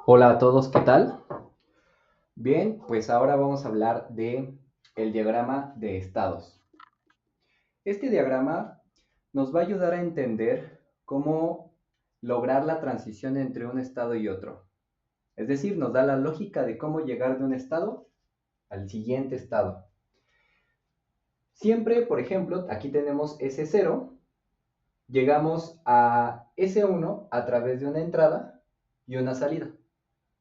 Hola a todos, ¿qué tal? Bien, pues ahora vamos a hablar de el diagrama de estados. Este diagrama nos va a ayudar a entender cómo lograr la transición entre un estado y otro. Es decir, nos da la lógica de cómo llegar de un estado al siguiente estado. Siempre, por ejemplo, aquí tenemos S0, llegamos a S1 a través de una entrada y una salida.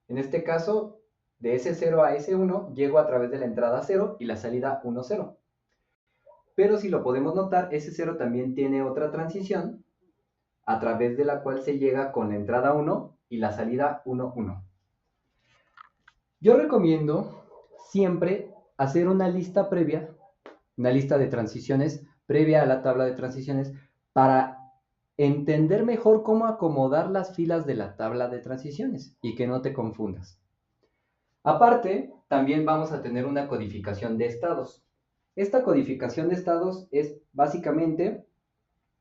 En este caso, de S0 a S1 llego a través de la entrada 0 y la salida 1, 0. Pero si lo podemos notar, S0 también tiene otra transición a través de la cual se llega con la entrada 1 y la salida 1, 1. Yo recomiendo siempre hacer una lista previa, una lista de transiciones previa a la tabla de transiciones para entender mejor cómo acomodar las filas de la tabla de transiciones y que no te confundas. Aparte, también vamos a tener una codificación de estados. Esta codificación de estados es básicamente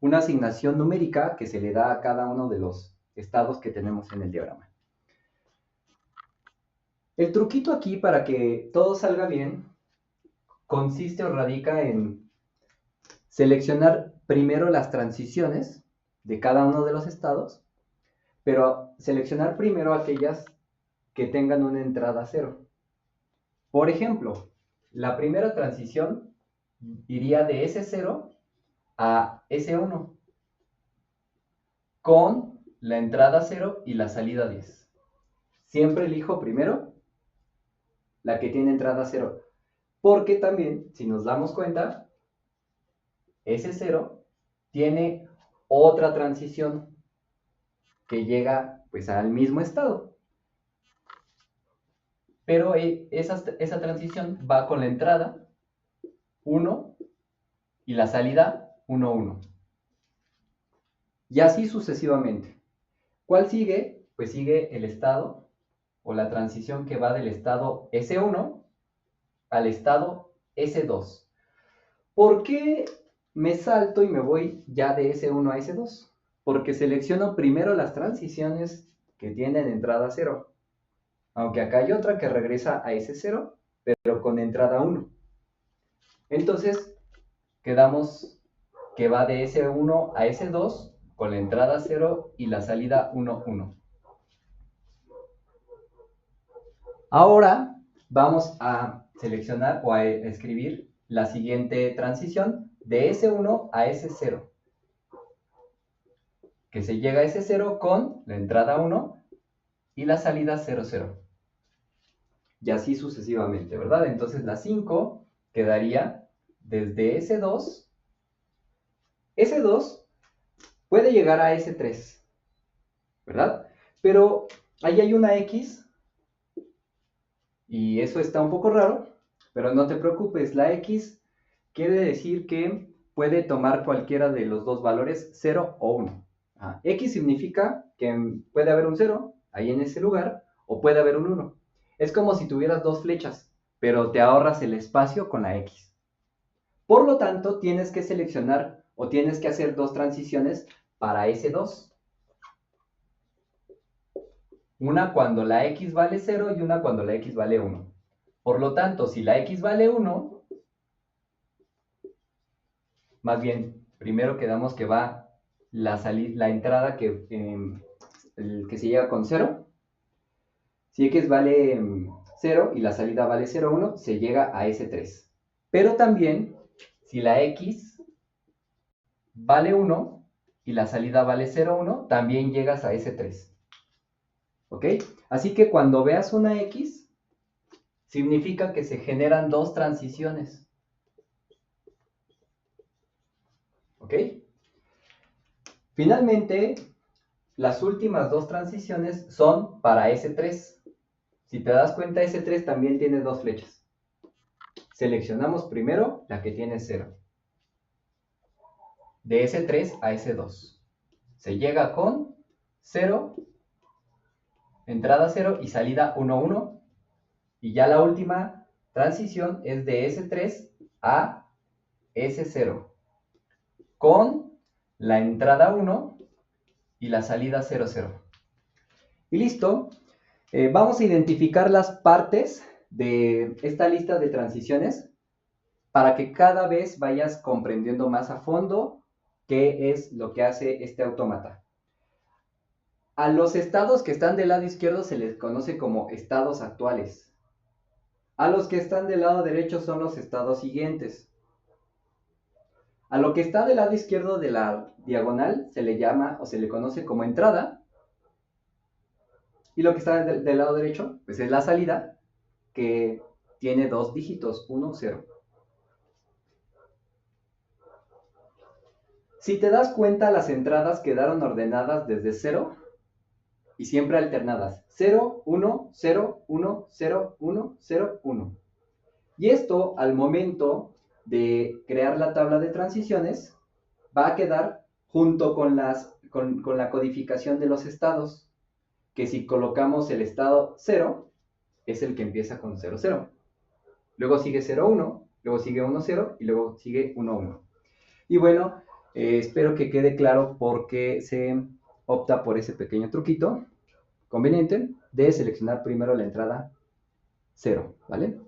una asignación numérica que se le da a cada uno de los estados que tenemos en el diagrama. El truquito aquí para que todo salga bien consiste o radica en seleccionar primero las transiciones de cada uno de los estados, pero seleccionar primero aquellas que tengan una entrada cero. Por ejemplo, la primera transición iría de S0 a S1 con la entrada 0 y la salida 10. Siempre elijo primero la que tiene entrada 0, porque también, si nos damos cuenta, S0 tiene otra transición que llega pues al mismo estado, pero esa transición va con la entrada 1 y la salida 1, 1. Y así sucesivamente. ¿Cuál sigue? Pues sigue el estado o la transición que va del estado S1 al estado S2. ¿Por qué me salto y me voy ya de S1 a S2? Porque selecciono primero las transiciones que tienen entrada 0. Aunque acá hay otra que regresa a S0, pero con entrada 1. Entonces, quedamos que va de S1 a S2 con la entrada 0 y la salida 1, 1. Ahora vamos a seleccionar o a escribir la siguiente transición de S1 a S0, que se llega a S0 con la entrada 1 y la salida 0, 0. Y así sucesivamente, ¿verdad? Entonces la 5 quedaría desde S2. S2 puede llegar a S3, ¿verdad? Pero ahí hay una X y eso está un poco raro, pero no te preocupes, la X quiere decir que puede tomar cualquiera de los dos valores, 0 o 1. X significa que puede haber un 0 ahí en ese lugar o puede haber un 1. Es como si tuvieras dos flechas, pero te ahorras el espacio con la X. Por lo tanto, tienes que seleccionar o tienes que hacer dos transiciones para ese 2. Una cuando la X vale 0 y una cuando la X vale 1. Por lo tanto, si la X vale 1, más bien, primero quedamos que va la entrada que se llega con 0. Si X vale 0 y la salida vale 0, 1, se llega a S3. Pero también, si la X vale 1 y la salida vale 0, 1, también llegas a S3. ¿Ok? Así que cuando veas una X, significa que se generan dos transiciones. ¿Ok? Finalmente, las últimas dos transiciones son para S3. Si te das cuenta, S3 también tiene dos flechas. Seleccionamos primero la que tiene 0. De S3 a S2. Se llega con 0, entrada 0 y salida 1, 1. Y ya la última transición es de S3 a S0. Con la entrada 1 y la salida 0, 0. Y listo. Vamos a identificar las partes de esta lista de transiciones para que cada vez vayas comprendiendo más a fondo qué es lo que hace este autómata. A los estados que están del lado izquierdo se les conoce como estados actuales. A los que están del lado derecho son los estados siguientes. A lo que está del lado izquierdo de la diagonal se le llama o se le conoce como entrada. Y lo que está del lado derecho, pues es la salida, que tiene 2 dígitos, 1, 0. Si te das cuenta, las entradas quedaron ordenadas desde 0 y siempre alternadas. 0, 1, 0, 1, 0, 1, 0, 1. Y esto, al momento de crear la tabla de transiciones, va a quedar junto con la codificación de los estados, que si colocamos el estado 0, es el que empieza con 0, 0. Luego sigue 0, 1, luego sigue 1, 0 y luego sigue 1, 1. Y bueno, espero que quede claro por qué se opta por ese pequeño truquito conveniente de seleccionar primero la entrada 0, ¿vale?